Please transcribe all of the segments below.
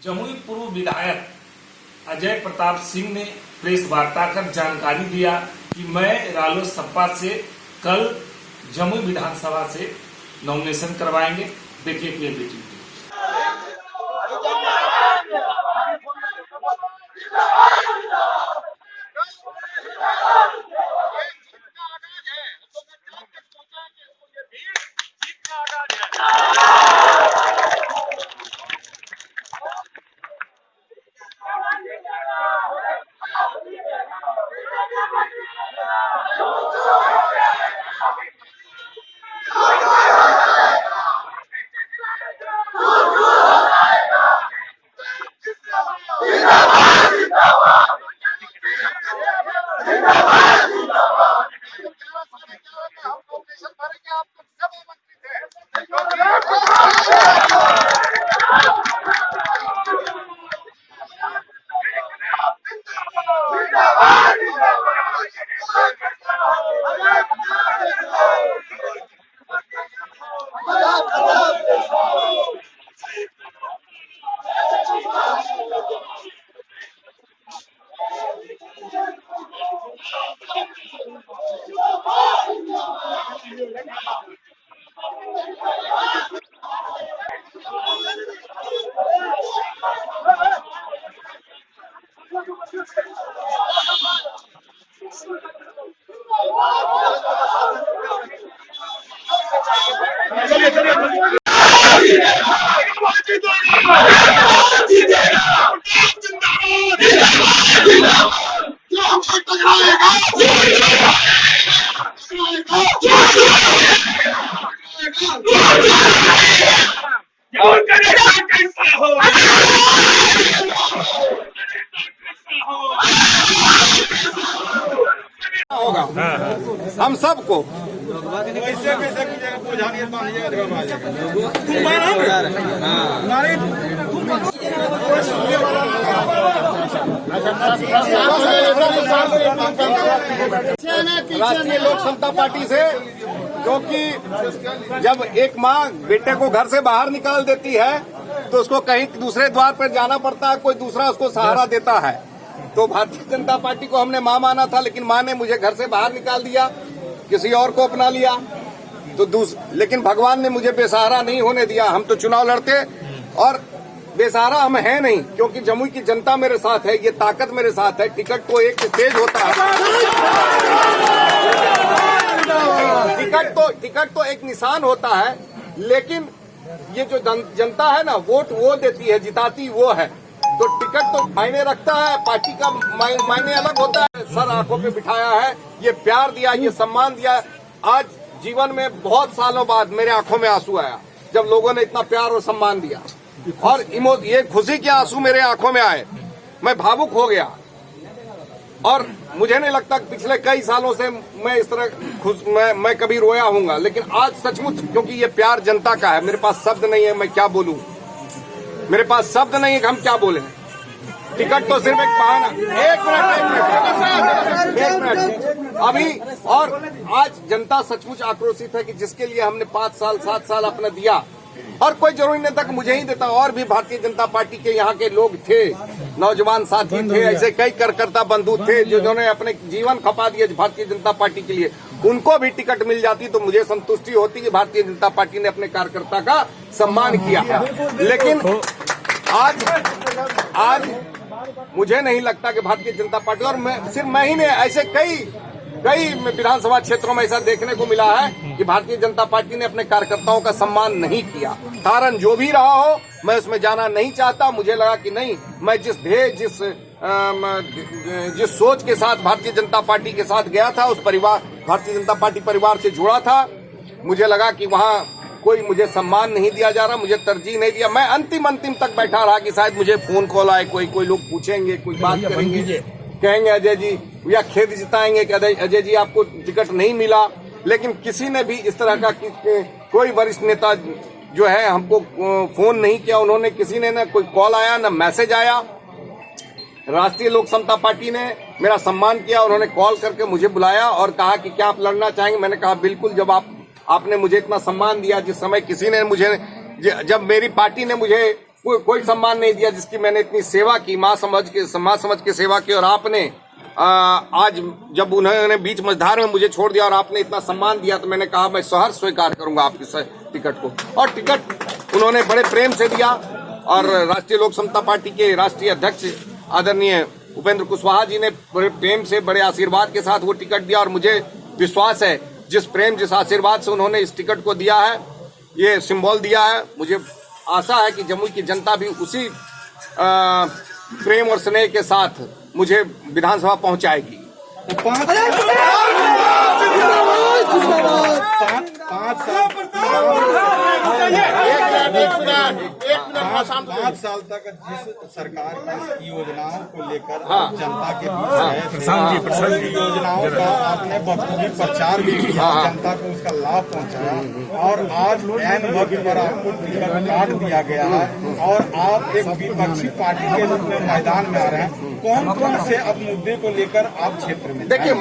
जमुई पूर्व विधायक अजय प्रताप सिंह ने प्रेस वार्ता कर जानकारी दिया कि मैं रालोसपा से कल जमुई विधानसभा से नॉमिनेशन करवाएंगे। देखिए प्ले वीडियो। हम सबको राष्ट्रीय लोक समता पार्टी से, क्योंकि जब एक माँ बेटे को घर से बाहर निकाल देती है तो उसको कहीं दूसरे द्वार पर जाना पड़ता है, कोई दूसरा उसको सहारा देता है। तो भारतीय जनता पार्टी को हमने माँ माना था, लेकिन माँ ने मुझे घर से बाहर निकाल दिया, किसी और को अपना लिया। तो लेकिन भगवान ने मुझे बेसहारा नहीं होने दिया। हम तो चुनाव लड़ते और बेसहारा हम हैं नहीं, क्योंकि जमुई की जनता मेरे साथ है, ये ताकत मेरे साथ है। टिकट तो एक तेज होता है, टिकट तो एक निशान होता है, लेकिन ये जो जनता है ना, वोट वो देती है, जिताती वो है। तो टिकट तो मायने रखता है, पार्टी का मायने अलग होता है। सर आंखों पे बिठाया है, ये प्यार दिया, ये सम्मान दिया। आज जीवन में बहुत सालों बाद मेरे आंखों में आंसू आया जब लोगों ने इतना प्यार और सम्मान दिया, और ये खुशी के आंसू मेरे आंखों में आए। मैं भावुक हो गया, और मुझे नहीं लगता पिछले कई सालों से मैं इस तरह मैं कभी रोया हूँगा। लेकिन आज सचमुच, क्योंकि ये प्यार जनता का है, मेरे पास शब्द नहीं है, मैं क्या बोलूं, मेरे पास शब्द नहीं है कि हम क्या बोले। टिकट तो सिर्फ एक बहाना। एक मिनट अभी। और आज जनता सचमुच आक्रोशित है कि जिसके लिए हमने 5 साल 7 साल अपना दिया, और कोई जरूरी नहीं था कि मुझे ही देता, और भी भारतीय जनता पार्टी के यहाँ के लोग थे, नौजवान साथी थे, ऐसे कई कार्यकर्ता बंधु थे जिन्होंने अपने जीवन खपा दिए भारतीय जनता पार्टी के लिए। उनको भी टिकट मिल जाती तो मुझे संतुष्टि होती कि भारतीय जनता पार्टी ने अपने कार्यकर्ता का सम्मान किया है। लेकिन आज मुझे नहीं लगता कि भारतीय जनता पार्टी, और सिर्फ मैं ही नहीं, ऐसे कई विधानसभा क्षेत्रों में ऐसा देखने को मिला है कि भारतीय जनता पार्टी ने अपने कार्यकर्ताओं का सम्मान नहीं किया। कारण जो भी रहा हो, मैं उसमें जाना नहीं चाहता। मुझे लगा कि नहीं, मैं जिस ध्येय जिस सोच के साथ भारतीय जनता पार्टी के साथ गया था, उस भारतीय जनता पार्टी परिवार से जुड़ा था, मुझे लगा कि वहाँ कोई मुझे सम्मान नहीं दिया जा रहा, मुझे तरजीह नहीं दिया। मैं अंतिम तक बैठा रहा कि शायद मुझे फोन कॉल आए, कोई लोग पूछेंगे, कोई बात करेंगे, कहेंगे अजय जी, या खेद जिताएंगे कि अजय जी आपको टिकट नहीं मिला। लेकिन किसी ने भी इस तरह का कोई वरिष्ठ नेता जो है हमको फोन नहीं किया। उन्होंने, किसी ने ना कोई कॉल आया, ना मैसेज आया। राष्ट्रीय लोक समता पार्टी ने मेरा सम्मान किया। उन्होंने कॉल करके मुझे बुलाया और कहा कि क्या आप लड़ना चाहेंगे। मैंने कहा बिल्कुल। जब आपने मुझे इतना सम्मान दिया, जिस समय किसी ने मुझे, जब मेरी पार्टी ने मुझे कोई सम्मान नहीं दिया जिसकी मैंने इतनी सेवा की, माँ समझ के सेवा की। और आपने आज जब उन्होंने बीच मझधार में मुझे छोड़ दिया और आपने इतना सम्मान दिया तो मैंने कहा मैं सहर्ष स्वीकार करूंगा आपकी टिकट को। और टिकट उन्होंने बड़े प्रेम से दिया और राष्ट्रीय लोक समता पार्टी के राष्ट्रीय अध्यक्ष आदरणीय उपेंद्र कुशवाहा जी ने बड़े प्रेम से, बड़े आशीर्वाद के साथ वो टिकट दिया। और मुझे विश्वास है जिस प्रेम, जिस आशीर्वाद से उन्होंने इस टिकट को दिया है, ये सिंबल दिया है, मुझे आशा है कि जमुई की जनता भी उसी प्रेम और स्नेह के साथ मुझे विधानसभा पहुंचाएगी। पाँच साल तक जिस सरकार की योजनाओं को लेकर जनता के बीच है, योजनाओं का आपने बखूबी प्रचार भी किया, जनता को उसका लाभ पहुंचाया। और आज ऐन वक्त पर आपको टिकट काट दिया गया है और आप एक विपक्षी पार्टी के रूप में मैदान में आ रहे हैं। कौन कौन से अब मुद्दे को लेकर आप क्षेत्र में? देखिए,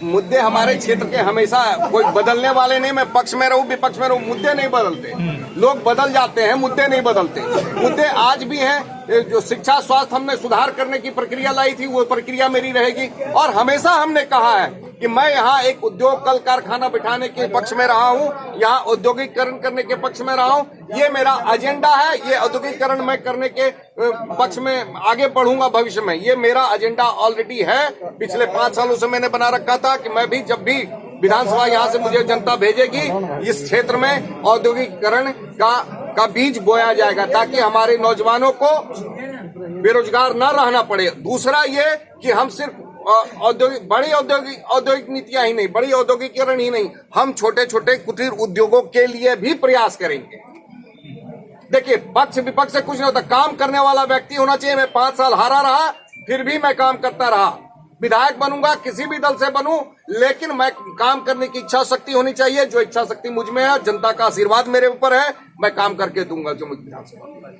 मुद्दे हमारे क्षेत्र के हमेशा कोई बदलने वाले नहीं। मैं पक्ष में रहूं, विपक्ष में रहूं, मुद्दे नहीं बदलते। लोग बदल जाते हैं, मुद्दे नहीं बदलते। मुद्दे आज भी हैं। जो शिक्षा स्वास्थ्य हमने सुधार करने की प्रक्रिया लाई थी, वो प्रक्रिया मेरी रहेगी। और हमेशा हमने कहा है कि मैं यहाँ एक उद्योग कल कारखाना बिठाने के पक्ष में रहा हूँ, यहाँ औद्योगिकरण करने के पक्ष में रहा हूँ। ये मेरा एजेंडा है। ये औद्योगिकरण मैं करने के पक्ष में आगे बढ़ूंगा भविष्य में। ये मेरा एजेंडा ऑलरेडी है। पिछले 5 सालों से मैंने बना रखा था कि मैं भी जब भी विधानसभा यहाँ से मुझे जनता भेजेगी, इस क्षेत्र में औद्योगिकरण का बीज बोया जाएगा ताकि हमारे नौजवानों को बेरोजगार न रहना पड़े। दूसरा ये कि हम सिर्फ औद्योगिक नीतियां ही नहीं, बड़ी औद्योगिकरण ही नहीं, हम छोटे छोटे कुटीर उद्योगों के लिए भी प्रयास करेंगे। देखिए, पक्ष विपक्ष से कुछ नहीं होता, काम करने वाला व्यक्ति होना चाहिए। मैं 5 साल हारा रहा, फिर भी मैं काम करता रहा। विधायक बनूंगा, किसी भी दल से बनूं, लेकिन मैं काम करने की इच्छा शक्ति होनी चाहिए। जो इच्छा शक्ति मुझ में है, जनता का आशीर्वाद मेरे ऊपर है, मैं काम करके दूंगा जमुई विधानसभा।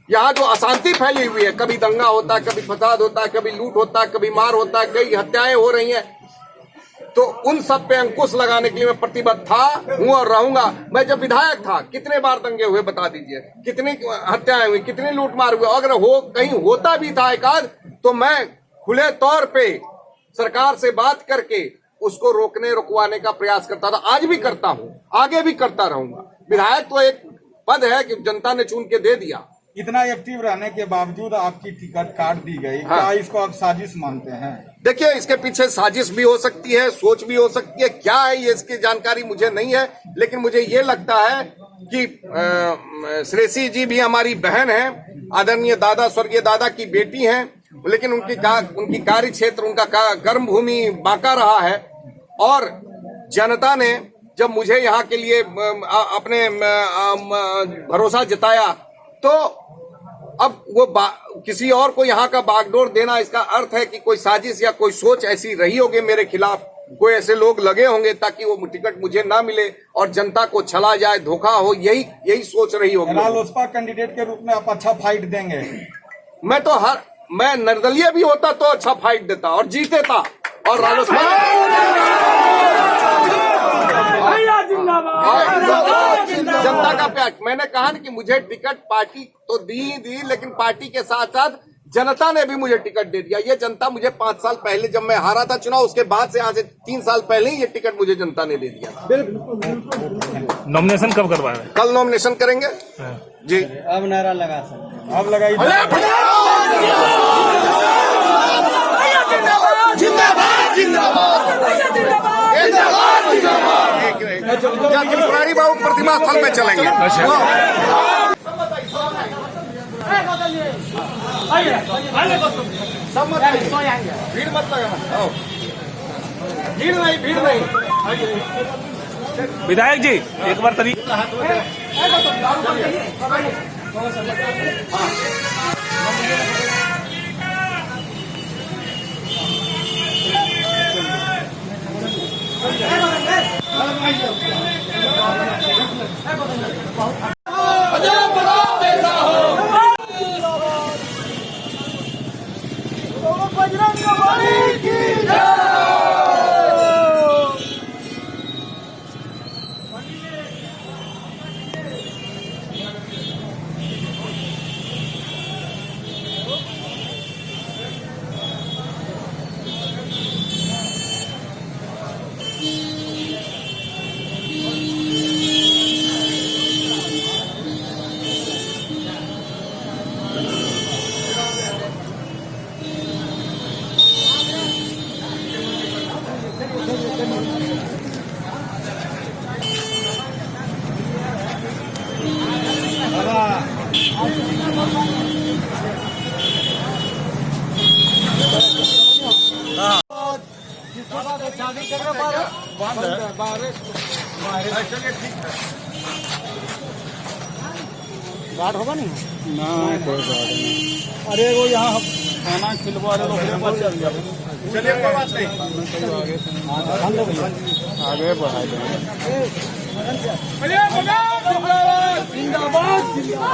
यहाँ जो अशांति फैली हुई है, कभी दंगा होता है, कभी फसाद होता है, कभी लूट होता है, कभी मार होता है, कई हत्याएं हो रही हैं, तो उन सब पे अंकुश लगाने के लिए मैं प्रतिबद्ध था, हूं और रहूंगा। मैं जब विधायक था, कितने बार दंगे हुए बता दीजिए, कितनी हत्याएं हुई, कितनी लूटमार हुई। अगर कहीं होता भी था एकाध, तो मैं खुले तौर पे सरकार से बात करके उसको रुकवाने का प्रयास करता था। आज भी करता हूं, आगे भी करता रहूंगा। विधायक तो एक पद है कि जनता ने चुन के दे दिया। इतना एक्टिव रहने के बावजूद आपकी टिकट काट दी गई। क्या इसको आप साजिश मानते हैं? देखिए, इसके पीछे साजिश भी हो सकती है, सोच भी हो सकती है। क्या है ये, इसकी जानकारी मुझे नहीं है, लेकिन मुझे ये लगता है कि श्रेषी जी भी हमारी बहन है, आदरणीय दादा, स्वर्गीय दादा की बेटी हैं, लेकिन उनकी कार्य क्षेत्र, उनका कर्म भूमि बांका रहा है। और जनता ने जब मुझे यहाँ के लिए अपने भरोसा जताया, तो अब वो किसी और को यहाँ का बागडोर देना, इसका अर्थ है कि कोई साजिश या कोई सोच ऐसी रही होगी मेरे खिलाफ, कोई ऐसे लोग लगे होंगे ताकि वो टिकट मुझे ना मिले और जनता को छला जाए, धोखा हो, यही सोच रही होगी। रालोसपा कैंडिडेट के रूप में आप अच्छा फाइट देंगे? मैं निर्दलीय भी होता तो अच्छा फाइट देता और जीतेता। और रालोसपा जनता का प्यार, मैंने कहा ना कि मुझे टिकट पार्टी तो दी, लेकिन पार्टी के साथ साथ जनता ने भी मुझे टिकट दे दिया। ये जनता मुझे 5 साल पहले, जब मैं हारा था चुनाव, उसके बाद से आज 3 साल पहले ही ये टिकट मुझे जनता ने दे दिया। नॉमिनेशन कब करवाए? कल नॉमिनेशन करेंगे जी। अब नारा लगा सकते, अब लगाइए। त्रिपुरारी बाबू प्रतिमा स्थल में चलेंगे। भीड़ मत लगाना, भीड़ नहीं। विधायक जी, एक बार तरी चलिए ठीक है। गार्ड होगा नहीं? ना कोई बात नहीं। अरे वो यहाँ खाना खिलवा रहे लोग पर चल जाओ। चलिए कोई बात नहीं। आगे बढ़ा देंगे। जिंदाबाद जिंदाबाद।